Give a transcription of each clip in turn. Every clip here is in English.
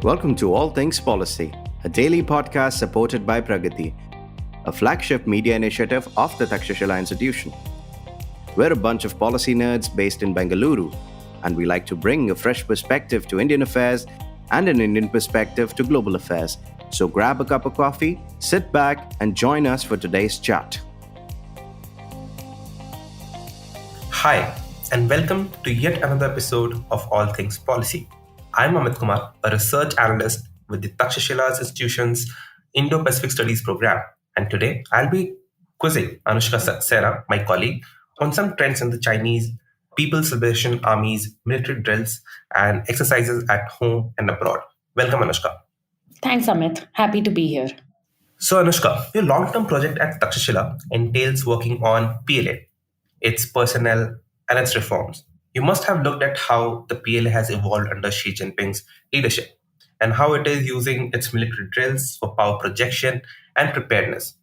Welcome to All Things Policy, a daily podcast supported by Pragati, a flagship media initiative of the Takshashila Institution. We're a bunch of policy nerds based in Bengaluru, and we like to bring a fresh perspective to Indian affairs and an Indian perspective to global affairs. So grab a cup of coffee, sit back, and join us for today's chat. Hi, and welcome to yet another episode of All Things Policy. I'm Amit Kumar, a research analyst with the Takshashila Institution's Indo-Pacific Studies program. And today, I'll be quizzing Anushka Saxena, my colleague, on some trends in the Chinese People's Liberation Army's military drills and exercises at home and abroad. Welcome, Anushka. Thanks, Amit. Happy to be here. So, Anushka, your long-term project at Takshashila entails working on PLA, its personnel, and its reforms. You must have looked at how the PLA has evolved under Xi Jinping's leadership and how it is using its military drills for power projection and preparedness.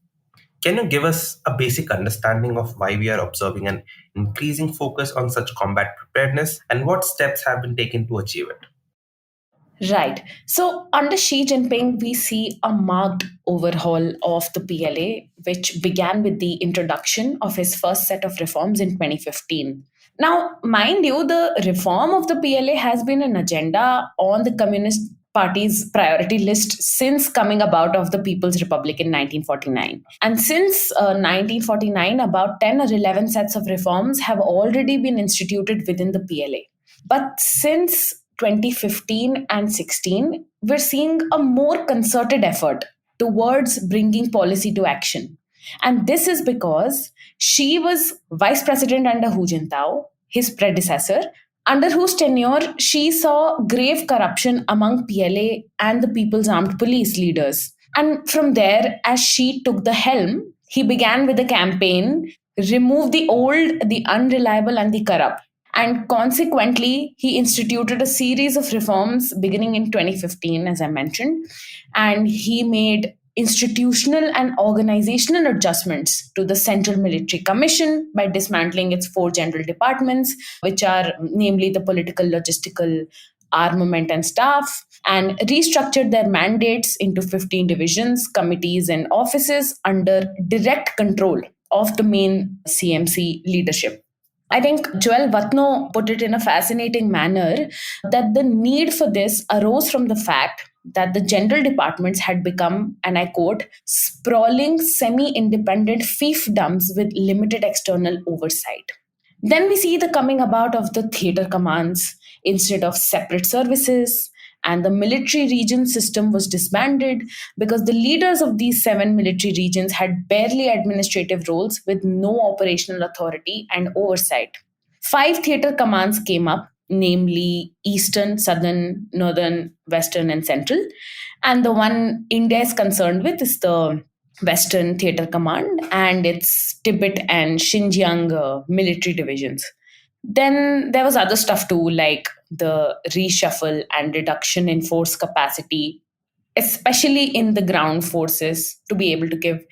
Can you give us a basic understanding of why we are observing an increasing focus on such combat preparedness and what steps have been taken to achieve it? Right. So, under Xi Jinping, we see a marked overhaul of the PLA, which began with the introduction of his first set of reforms in 2015. Now, mind you, the reform of the PLA has been an agenda on the Communist Party's priority list since coming about of the People's Republic in 1949. And since 1949, about 10 or 11 sets of reforms have already been instituted within the PLA. But since 2015 and 16, we're seeing a more concerted effort towards bringing policy to action. And this is because she was vice president under Hu Jintao, his predecessor, under whose tenure she saw grave corruption among PLA and the People's Armed Police leaders. And from there, as she took the helm, he began with a campaign, remove the old, the unreliable, and the corrupt. And consequently, he instituted a series of reforms beginning in 2015, as I mentioned, and he made institutional and organizational adjustments to the Central Military Commission by dismantling its 4 general departments, which are namely the political, logistical, armament, and staff, and restructured their mandates into 15 divisions, committees, and offices under direct control of the main CMC leadership. I think Joel Vatno put it in a fascinating manner that the need for this arose from the fact that the general departments had become, and I quote, sprawling, semi-independent fiefdoms with limited external oversight. Then we see the coming about of the theatre commands instead of separate services, and the military region system was disbanded because the leaders of these 7 military regions had barely administrative roles with no operational authority and oversight. 5 theatre commands came up, namely Eastern, Southern, Northern, Western, and Central. And the one India is concerned with is the Western Theatre Command and its Tibet and Xinjiang military divisions. Then there was other stuff too, like the reshuffle and reduction in force capacity, especially in the ground forces, to be able to give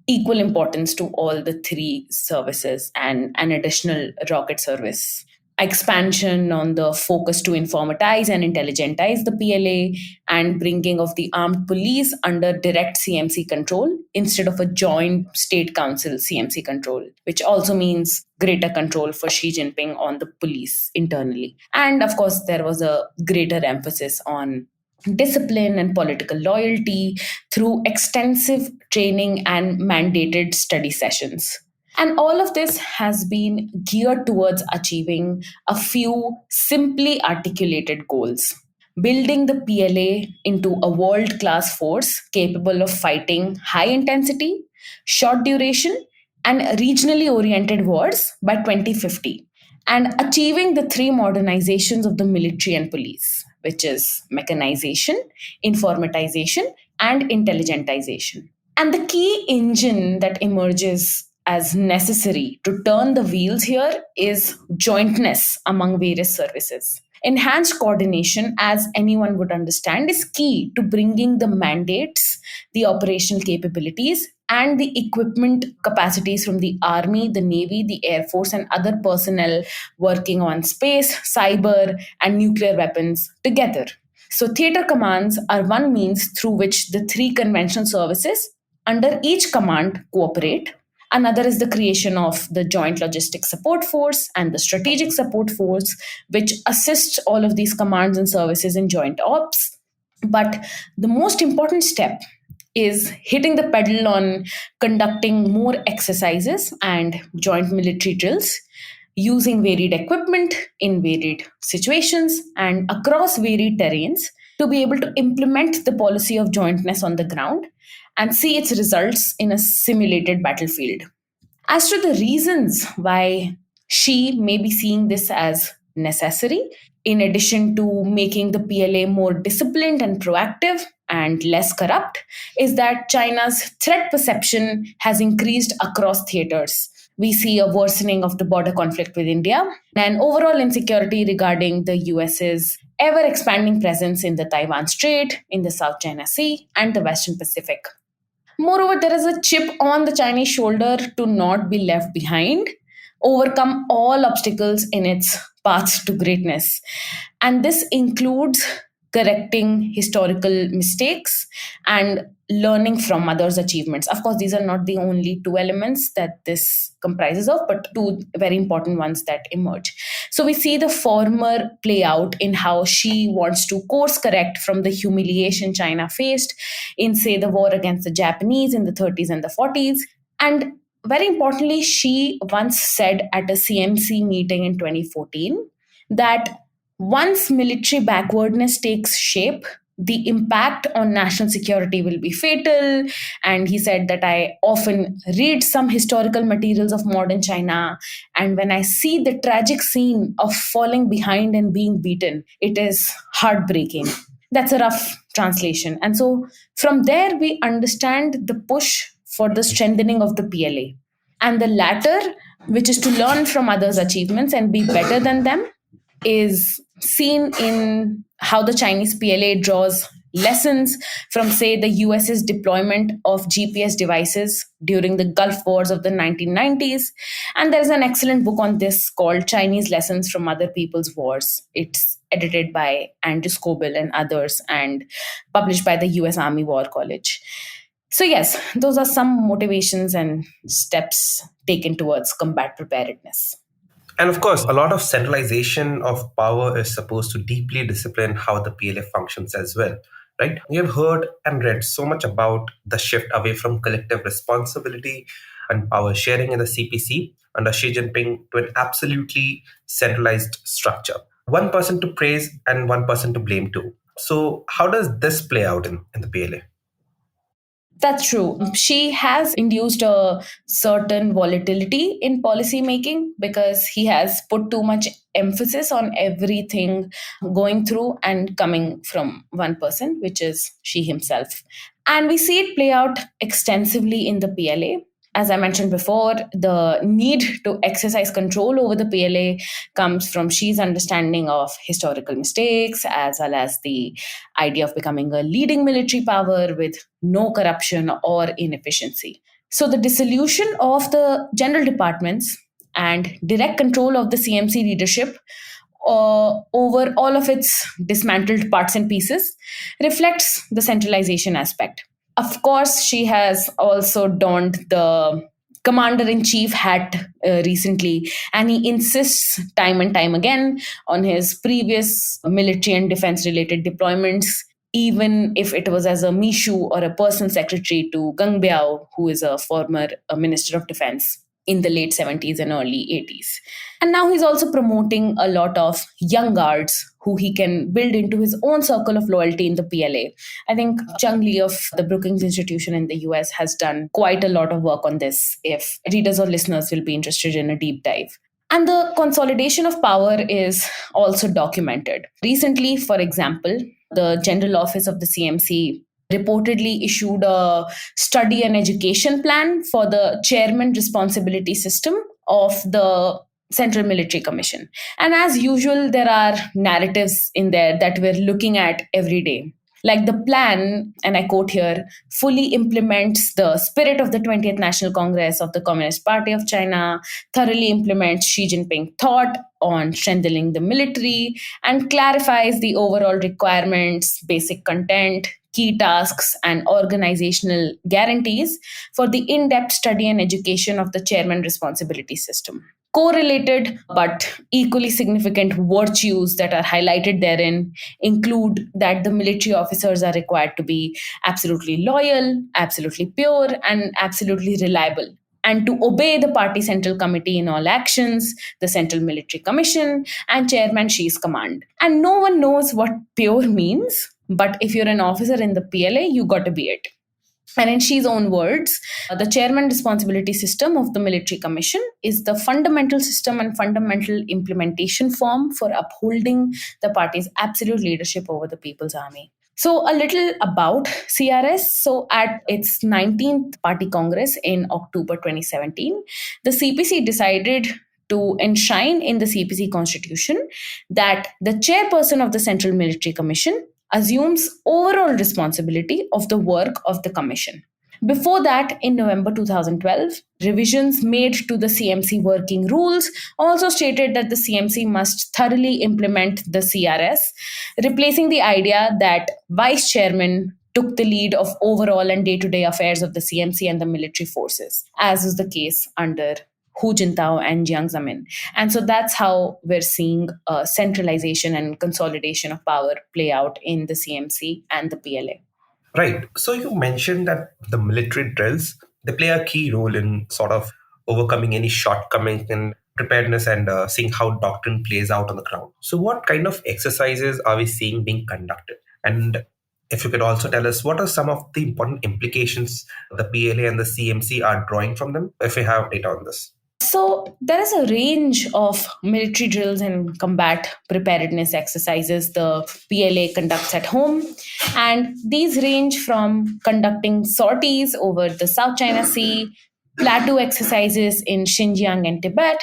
equal importance to all the 3 services and an additional rocket service. Expansion on the focus to informatize and intelligentize the PLA and bringing of the armed police under direct CMC control instead of a joint state council CMC control, which also means greater control for Xi Jinping on the police internally. And of course, there was a greater emphasis on discipline and political loyalty through extensive training and mandated study sessions. And all of this has been geared towards achieving a few simply articulated goals. Building the PLA into a world-class force capable of fighting high intensity, short duration, and regionally oriented wars by 2050. And achieving the 3 modernizations of the military and police, which is mechanization, informatization, and intelligentization. And the key engine that emerges as necessary to turn the wheels here is jointness among various services. Enhanced coordination, as anyone would understand, is key to bringing the mandates, the operational capabilities, and the equipment capacities from the Army, the Navy, the Air Force, and other personnel working on space, cyber, and nuclear weapons together. So, theater commands are one means through which the three conventional services under each command cooperate. Another is the creation of the Joint Logistics Support Force and the Strategic Support Force, which assists all of these commands and services in joint ops. But the most important step is hitting the pedal on conducting more exercises and joint military drills using varied equipment in varied situations and across varied terrains to be able to implement the policy of jointness on the ground and see its results in a simulated battlefield. As to the reasons why she may be seeing this as necessary, in addition to making the PLA more disciplined and proactive and less corrupt, is that China's threat perception has increased across theaters. We see a worsening of the border conflict with India and overall insecurity regarding the US's ever expanding presence in the Taiwan Strait, in the South China Sea, and the Western Pacific. Moreover, there is a chip on the Chinese shoulder to not be left behind, overcome all obstacles in its path to greatness. And this includes correcting historical mistakes and learning from others' achievements. Of course, these are not the only two elements that this comprises of, but two very important ones that emerge. So we see the former play out in how she wants to course correct from the humiliation China faced in, say, the war against the Japanese in the 30s and the 40s. And very importantly, she once said at a CMC meeting in 2014 that once military backwardness takes shape, the impact on national security will be fatal. And he said that I often read some historical materials of modern China, and when I see the tragic scene of falling behind and being beaten, it is heartbreaking. That's a rough translation. And so from there, we understand the push for the strengthening of the PLA. And the latter, which is to learn from others' achievements and be better than them, is seen in how the Chinese PLA draws lessons from, say, the US's deployment of GPS devices during the Gulf Wars of the 1990s. And there's an excellent book on this called Chinese Lessons from Other People's Wars. It's edited by Andrew Scobell and others and published by the US Army War College. So, yes, those are some motivations and steps taken towards combat preparedness. And of course, a lot of centralization of power is supposed to deeply discipline how the PLA functions as well, right? We have heard and read so much about the shift away from collective responsibility and power sharing in the CPC under Xi Jinping to an absolutely centralized structure. One person to praise and one person to blame too. So how does this play out in the PLA? That's true. She has induced a certain volatility in policy making because he has put too much emphasis on everything going through and coming from one person, which is she himself. And we see it play out extensively in the PLA. As I mentioned before, the need to exercise control over the PLA comes from Xi's understanding of historical mistakes, as well as the idea of becoming a leading military power with no corruption or inefficiency. So, the dissolution of the general departments and direct control of the CMC leadership over all of its dismantled parts and pieces reflects the centralization aspect. Of course, she has also donned the commander in chief hat recently, and he insists time and time again on his previous military and defense related deployments, even if it was as a Mishu or a personal secretary to Gang Biao, who is a former minister of defense in the late 70s and early 80s. And now he's also promoting a lot of young guards who he can build into his own circle of loyalty in the PLA. I think Chung Lee of the Brookings Institution in the US has done quite a lot of work on this, if readers or listeners will be interested in a deep dive. And the consolidation of power is also documented. Recently, for example, the General Office of the CMC reportedly issued a study and education plan for the chairman responsibility system of the Central Military Commission. And as usual, there are narratives in there that we're looking at every day. Like the plan, and I quote here, fully implements the spirit of the 20th National Congress of the Communist Party of China, thoroughly implements Xi Jinping thought on strengthening the military, and clarifies the overall requirements, basic content, key tasks, and organizational guarantees for the in depth study and education of the chairman responsibility system. Correlated but equally significant virtues that are highlighted therein include that the military officers are required to be absolutely loyal, absolutely pure, and absolutely reliable, and to obey the party central committee in all actions, the Central Military Commission, and Chairman Xi's command. And no one knows what pure means, but if you're an officer in the PLA, you got to be it. And in Xi's own words, the chairman responsibility system of the military commission is the fundamental system and fundamental implementation form for upholding the party's absolute leadership over the people's army. So, a little about CRS. So, at its 19th Party Congress in October 2017, the CPC decided to enshrine in the CPC constitution that the chairperson of the Central Military Commission assumes overall responsibility of the work of the commission. Before that, in November 2012, revisions made to the CMC working rules also stated that the CMC must thoroughly implement the CRS, replacing the idea that vice chairman took the lead of overall and day-to-day affairs of the CMC and the military forces, as was the case under Hu Jintao and Jiang Zemin. And so that's how we're seeing centralization and consolidation of power play out in the CMC and the PLA. Right. So you mentioned that the military drills, they play a key role in sort of overcoming any shortcomings in preparedness and seeing how doctrine plays out on the ground. So what kind of exercises are we seeing being conducted? And if you could also tell us what are some of the important implications the PLA and the CMC are drawing from them, if we have data on this. So, there is a range of military drills and combat preparedness exercises the PLA conducts at home. And these range from conducting sorties over the South China Sea, plateau exercises in Xinjiang and Tibet,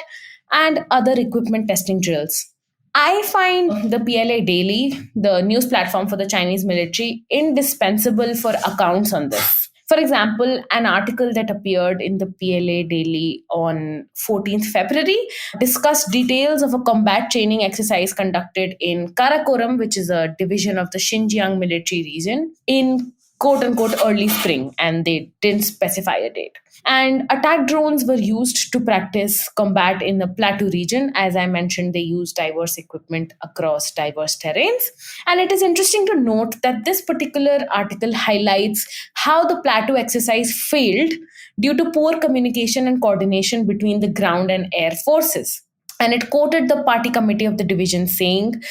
and other equipment testing drills. I find the PLA Daily, the news platform for the Chinese military, indispensable for accounts on this. For example, an article that appeared in the PLA Daily on 14th February discussed details of a combat training exercise conducted in Karakoram, which is a division of the Xinjiang military region, in quote-unquote early spring, and they didn't specify a date. And attack drones were used to practice combat in the plateau region. As I mentioned, they used diverse equipment across diverse terrains. And it is interesting to note that this particular article highlights how the plateau exercise failed due to poor communication and coordination between the ground and air forces. And it quoted the party committee of the division saying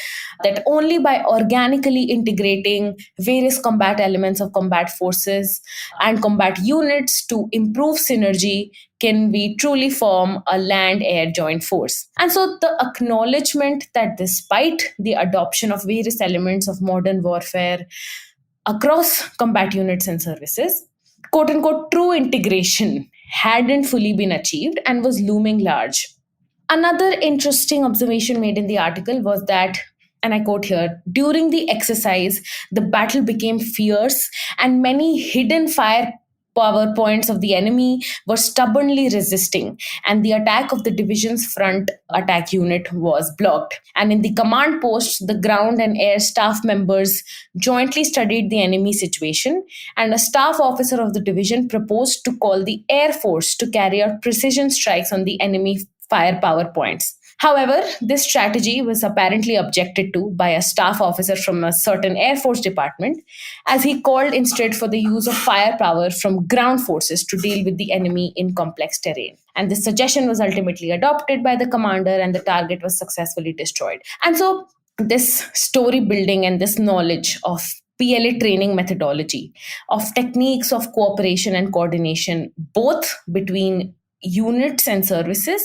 that only by organically integrating various combat elements of combat forces and combat units to improve synergy can we truly form a land-air joint force. And so the acknowledgement that despite the adoption of various elements of modern warfare across combat units and services, quote-unquote true integration hadn't fully been achieved and was looming large. Another interesting observation made in the article was that, and I quote here, during the exercise, the battle became fierce and many hidden fire power points of the enemy were stubbornly resisting, and the attack of the division's front attack unit was blocked. And in the command post, the ground and air staff members jointly studied the enemy situation, and a staff officer of the division proposed to call the Air Force to carry out precision strikes on the enemy firepower points. However, this strategy was apparently objected to by a staff officer from a certain Air Force department, as he called instead for the use of firepower from ground forces to deal with the enemy in complex terrain. And this suggestion was ultimately adopted by the commander, and the target was successfully destroyed. And so, this story building and this knowledge of PLA training methodology, of techniques of cooperation and coordination, both between units and services,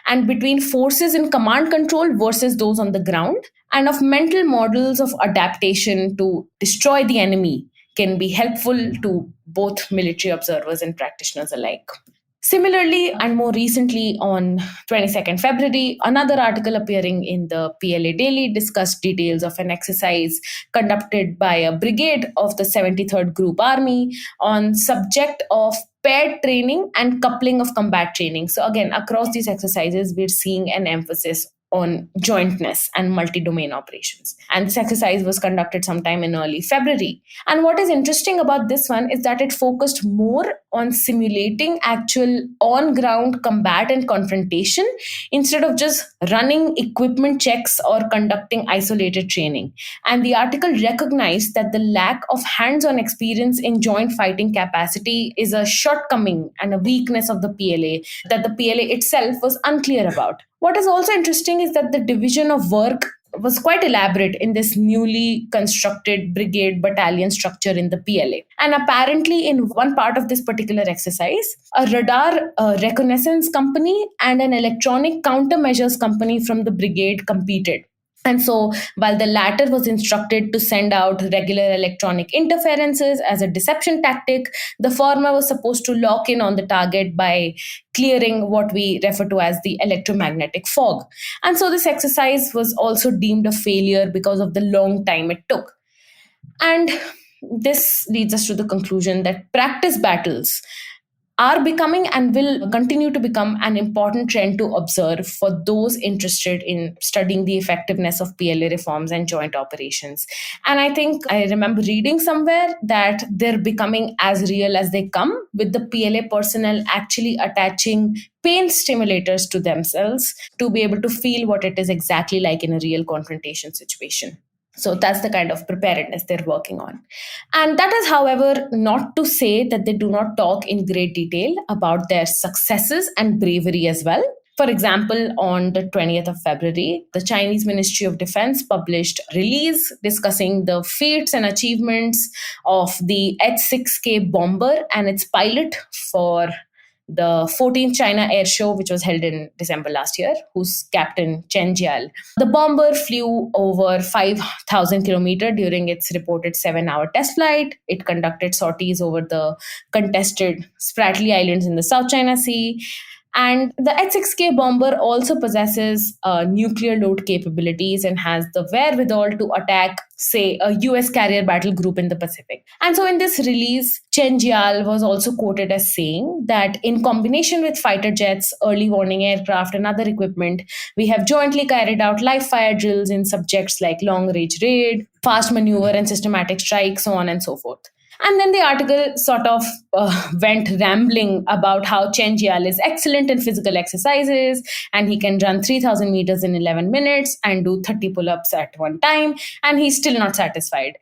and between forces in command control versus those on the ground, and of mental models of adaptation to destroy the enemy, can be helpful to both military observers and practitioners alike. Similarly, and more recently on 22nd February, another article appearing in the PLA Daily discussed details of an exercise conducted by a brigade of the 73rd Group Army on subject of paired training and coupling of combat training. So again, across these exercises, we're seeing an emphasis on jointness and multi-domain operations. And this exercise was conducted sometime in early February. And what is interesting about this one is that it focused more on simulating actual on-ground combat and confrontation instead of just running equipment checks or conducting isolated training. And the article recognized that the lack of hands-on experience in joint fighting capacity is a shortcoming and a weakness of the PLA that the PLA itself was unclear about. What is also interesting is that the division of work was quite elaborate in this newly constructed brigade battalion structure in the PLA. And apparently, in one part of this particular exercise, a radar reconnaissance company and an electronic countermeasures company from the brigade competed. And so, while the latter was instructed to send out regular electronic interferences as a deception tactic, the former was supposed to lock in on the target by clearing what we refer to as the electromagnetic fog. And so, this exercise was also deemed a failure because of the long time it took. And this leads us to the conclusion that practice battles are becoming and will continue to become an important trend to observe for those interested in studying the effectiveness of PLA reforms and joint operations. And I think I remember reading somewhere that they're becoming as real as they come, with the PLA personnel actually attaching pain stimulators to themselves to be able to feel what it is exactly like in a real confrontation situation. So that's the kind of preparedness they're working on. And that is, however, not to say that they do not talk in great detail about their successes and bravery as well. For example, on the 20th of February, the Chinese Ministry of Defense published a release discussing the feats and achievements of the H-6K bomber and its pilot for the 14th China Air Show, which was held in December last year, whose captain Chen Jial. The bomber flew over 5,000 kilometers during its reported 7-hour test flight. It conducted sorties over the contested Spratly Islands in the South China Sea. And the H-6K bomber also possesses nuclear load capabilities and has the wherewithal to attack, say, a US carrier battle group in the Pacific. And so in this release, Chen Jial was also quoted as saying that in combination with fighter jets, early warning aircraft, and other equipment, we have jointly carried out live fire drills in subjects like long range raid, fast maneuver, and systematic strike, so on and so forth. And then the article sort of went rambling about how Chen Jial is excellent in physical exercises and he can run 3,000 meters in 11 minutes and do 30 pull-ups at one time, and he's still not satisfied.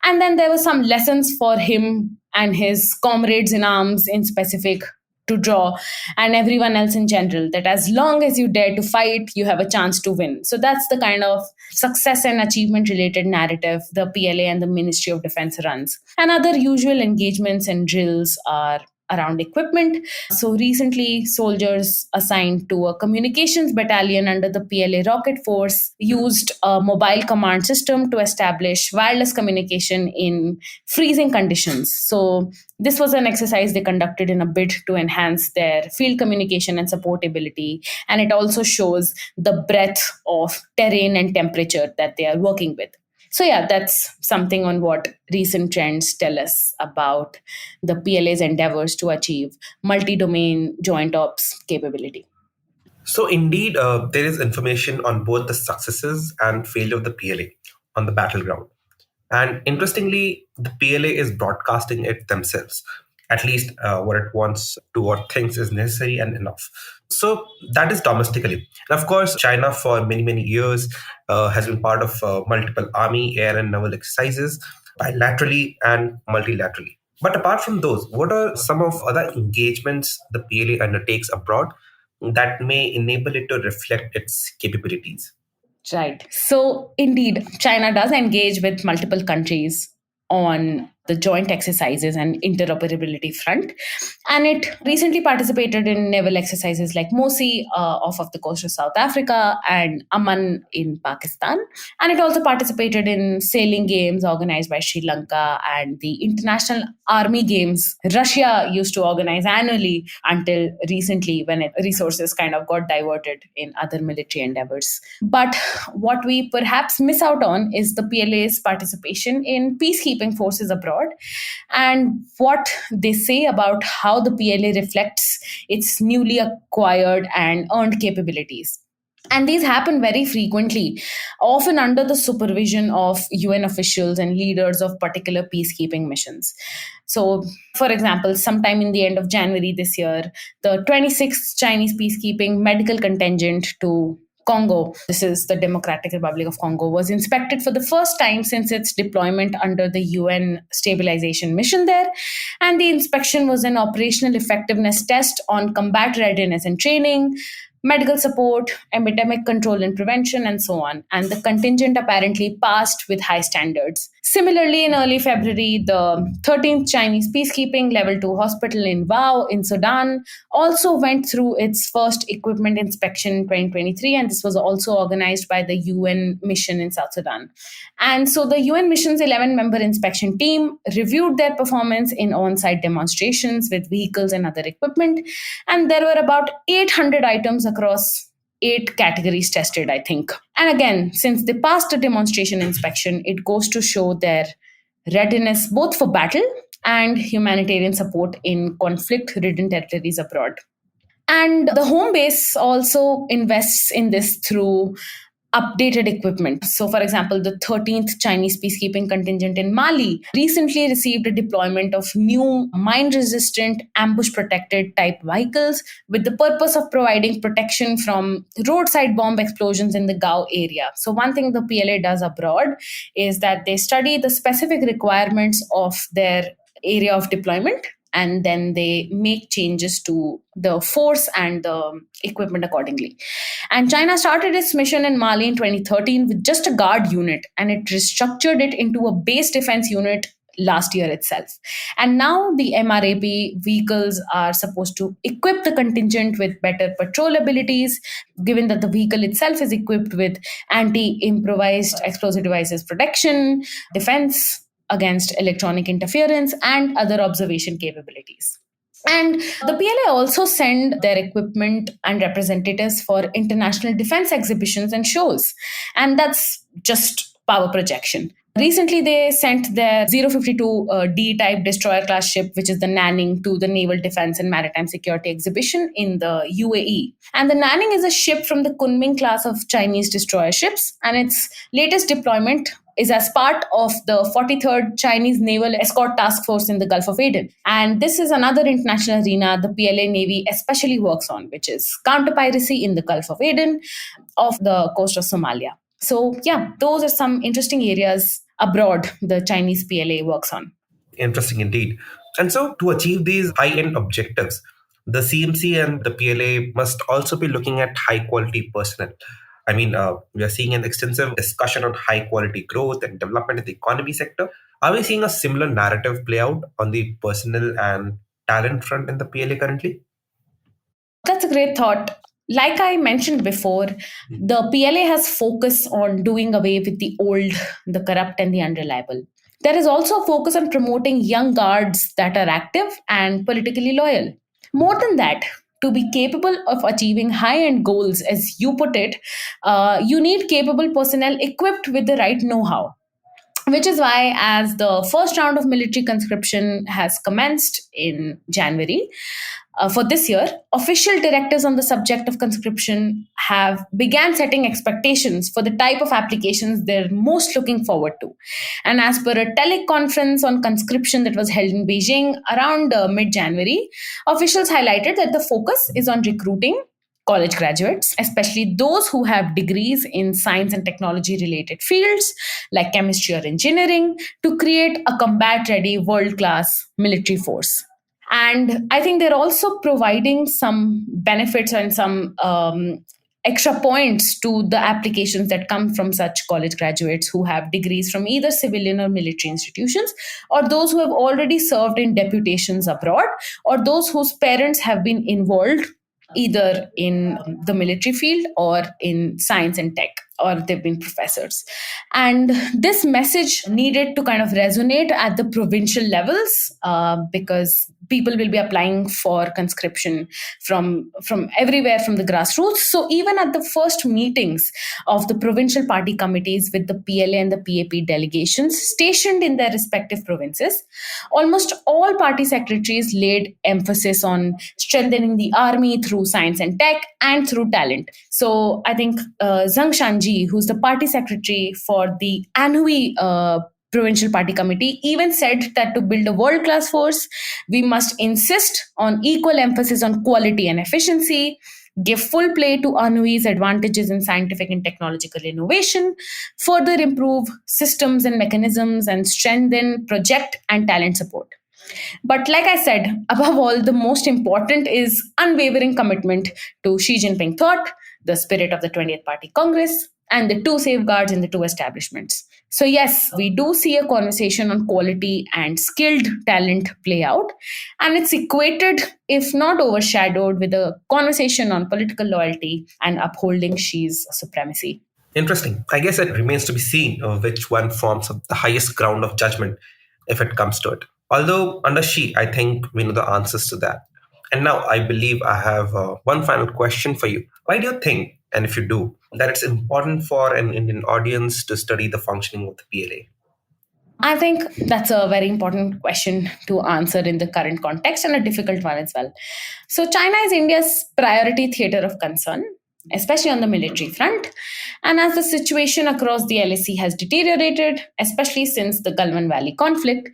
And then there were some lessons for him and his comrades in arms in specific to draw, and everyone else in general, that as long as you dare to fight, you have a chance to win. So that's the kind of success and achievement related narrative the PLA and the Ministry of Defense runs. And other usual engagements and drills are around equipment. So recently, soldiers assigned to a communications battalion under the PLA Rocket Force used a mobile command system to establish wireless communication in freezing conditions. So this was an exercise they conducted in a bid to enhance their field communication and supportability. And it also shows the breadth of terrain and temperature that they are working with. So yeah, that's something on what recent trends tell us about the PLA's endeavors to achieve multi-domain joint ops capability. So indeed, there is information on both the successes and failure of the PLA on the battleground. And interestingly, the PLA is broadcasting it themselves, at least what it wants to or thinks is necessary and enough. So that is domestically. And of course, China for many, many years has been part of multiple army, air, and naval exercises, bilaterally and multilaterally. But apart from those, what are some of other engagements the PLA undertakes abroad that may enable it to reflect its capabilities? Right. So indeed, China does engage with multiple countries on the joint exercises and interoperability front. And it recently participated in naval exercises like Mosi off of the coast of South Africa and Aman in Pakistan. And it also participated in sailing games organized by Sri Lanka and the International Army Games Russia used to organize annually until recently when resources kind of got diverted in other military endeavors. But what we perhaps miss out on is the PLA's participation in peacekeeping forces abroad and what they say about how the PLA reflects its newly acquired and earned capabilities. And these happen very frequently, often under the supervision of UN officials and leaders of particular peacekeeping missions. So, for example, sometime in the end of January this year, the 26th Chinese peacekeeping medical contingent to Congo, this is the Democratic Republic of Congo, was inspected for the first time since its deployment under the UN stabilization mission there. And the inspection was an operational effectiveness test on combat readiness and training, medical support, epidemic control and prevention, and so on. And the contingent apparently passed with high standards. Similarly, in early February, the 13th Chinese Peacekeeping Level 2 hospital in Wau in Sudan also went through its first equipment inspection in 2023, and this was also organized by the UN mission in South Sudan. And so the UN mission's 11-member inspection team reviewed their performance in on-site demonstrations with vehicles and other equipment, and there were about 800 items across 8 categories tested, I think. And again, since they passed the demonstration inspection, it goes to show their readiness both for battle and humanitarian support in conflict-ridden territories abroad. And the home base also invests in this through updated equipment. So, for example, the 13th Chinese peacekeeping contingent in Mali recently received a deployment of new mine-resistant, ambush-protected type vehicles with the purpose of providing protection from roadside bomb explosions in the Gao area. So, one thing the PLA does abroad is that they study the specific requirements of their area of deployment, and then they make changes to the force and the equipment accordingly. And China started its mission in Mali in 2013 with just a guard unit, and it restructured it into a base defense unit last year itself. And now the MRAP vehicles are supposed to equip the contingent with better patrol abilities, given that the vehicle itself is equipped with anti-improvised explosive devices protection, defense against electronic interference, and other observation capabilities. And the PLA also send their equipment and representatives for international defense exhibitions and shows. And that's just power projection. Recently, they sent their 052D type destroyer class ship, which is the Nanning, to the Naval Defense and Maritime Security exhibition in the UAE. And the Nanning is a ship from the Kunming class of Chinese destroyer ships, and its latest deployment is as part of the 43rd Chinese Naval Escort Task Force in the Gulf of Aden. And this is another international arena the PLA Navy especially works on, which is counter-piracy in the Gulf of Aden off the coast of Somalia. So, yeah, those are some interesting areas abroad the Chinese PLA works on. Interesting indeed. And so, to achieve these high-end objectives, the CMC and the PLA must also be looking at high-quality personnel. I mean, we are seeing an extensive discussion on high-quality growth and development in the economy sector. Are we seeing a similar narrative play out on the personnel and talent front in the PLA currently? That's a great thought. Like I mentioned before, the PLA has focus on doing away with the old, the corrupt, and the unreliable. There is also a focus on promoting young guards that are active and politically loyal. More than that, to be capable of achieving high-end goals, as you put it, you need capable personnel equipped with the right know-how. Which is why, as the first round of military conscription has commenced in January for this year, official directives on the subject of conscription have began setting expectations for the type of applications they're most looking forward to. And as per a teleconference on conscription that was held in Beijing around mid-January, officials highlighted that the focus is on recruiting college graduates, especially those who have degrees in science and technology related fields like chemistry or engineering, to create a combat ready world class military force. And I think they're also providing some benefits and some extra points to the applications that come from such college graduates who have degrees from either civilian or military institutions, or those who have already served in deputations abroad, or those whose parents have been involved either in the military field or in science and tech, or they've been professors. And this message needed to kind of resonate at the provincial levels, because people will be applying for conscription from everywhere, from the grassroots. So even at the first meetings of the provincial party committees with the PLA and the PAP delegations stationed in their respective provinces, almost all party secretaries laid emphasis on strengthening the army through science and tech and through talent. So I think Zhang Shanji, who's the party secretary for the Anhui provincial party committee, even said that to build a world-class force, we must insist on equal emphasis on quality and efficiency, give full play to Anui's advantages in scientific and technological innovation, further improve systems and mechanisms, and strengthen project and talent support. But like I said, above all, the most important is unwavering commitment to Xi Jinping thought, the spirit of the 20th Party Congress, and the two safeguards in the two establishments. So yes, we do see a conversation on quality and skilled talent play out, and it's equated, if not overshadowed, with a conversation on political loyalty and upholding Xi's supremacy. Interesting. I guess it remains to be seen which one forms the highest ground of judgment if it comes to it. Although under Xi, I think we know the answers to that. And now I believe I have one final question for you. Why do you think, and if you do, that it's important for an Indian audience to study the functioning of the PLA? I think that's a very important question to answer in the current context, and a difficult one as well. So China is India's priority theater of concern, especially on the military front. And as the situation across the LAC has deteriorated, especially since the Galwan Valley conflict,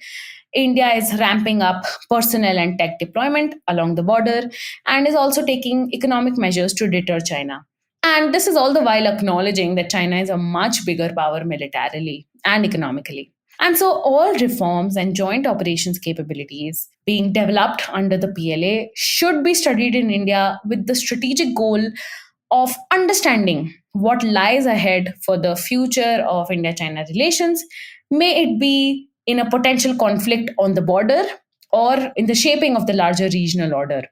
India is ramping up personnel and tech deployment along the border and is also taking economic measures to deter China. And this is all the while acknowledging that China is a much bigger power militarily and economically. And so all reforms and joint operations capabilities being developed under the PLA should be studied in India with the strategic goal of understanding what lies ahead for the future of India-China relations, may it be in a potential conflict on the border or in the shaping of the larger regional order.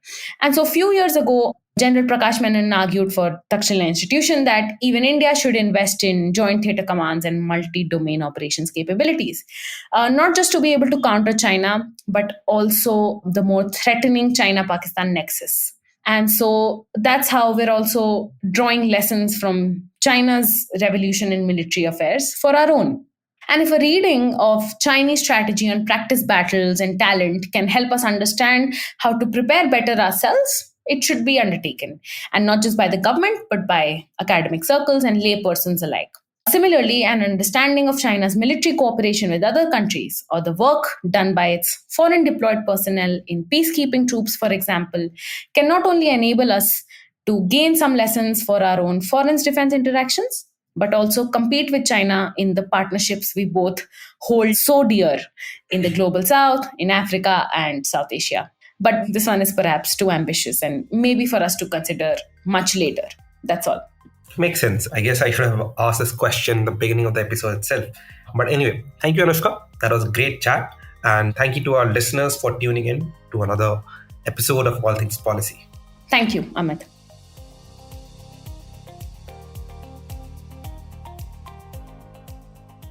And so a few years ago, General Prakash Menon argued for Takshila Institution that even India should invest in joint theatre commands and multi-domain operations capabilities, not just to be able to counter China, but also the more threatening China-Pakistan nexus. And so that's how we're also drawing lessons from China's revolution in military affairs for our own. And if a reading of Chinese strategy on practice battles and talent can help us understand how to prepare better ourselves, it should be undertaken. And not just by the government, but by academic circles and lay persons alike. Similarly, an understanding of China's military cooperation with other countries, or the work done by its foreign deployed personnel in peacekeeping troops, for example, can not only enable us to gain some lessons for our own foreign defense interactions, but also compete with China in the partnerships we both hold so dear in the global south, in Africa, and South Asia. But this one is perhaps too ambitious and maybe for us to consider much later. That's all. Makes sense. I guess I should have asked this question in the beginning of the episode itself. But anyway, thank you, Anushka. That was a great chat. And thank you to our listeners for tuning in to another episode of All Things Policy. Thank you, Amit.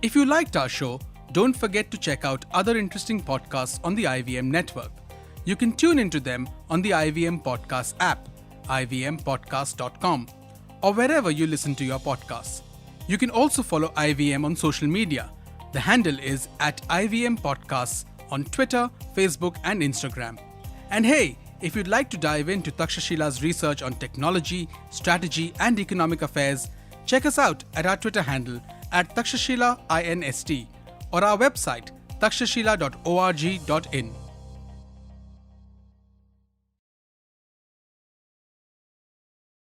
If you liked our show, don't forget to check out other interesting podcasts on the IVM network. You can tune into them on the IVM Podcast app, ivmpodcast.com, or wherever you listen to your podcasts. You can also follow IVM on social media. The handle is @IVM Podcasts on Twitter, Facebook, and Instagram. And hey, if you'd like to dive into Takshila's research on technology, strategy, and economic affairs, check us out at our Twitter handle @Takshashila INST or our website takshashila.org.in.